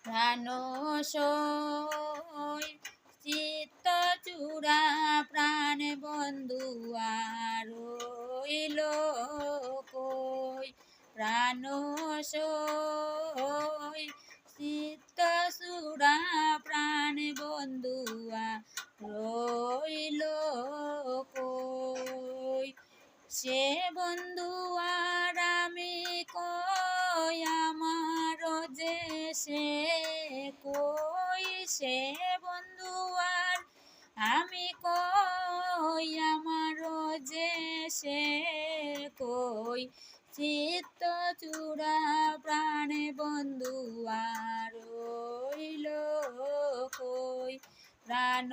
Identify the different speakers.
Speaker 1: প্রাণ সই চিত্ত চূড়া প্রাণ বন্ধু আর রইল কই। প্রাণ সই চিত্ত চূড়া প্রাণ বন্ধু আর রইল কই। সে বন্ধু আর আমি কই আমার যে সে কই। সে বন্ধু আর আমি কই আমার যে সে কই। চিত্ত চূড়া প্রাণ বন্ধু আর রইল কই। প্রাণ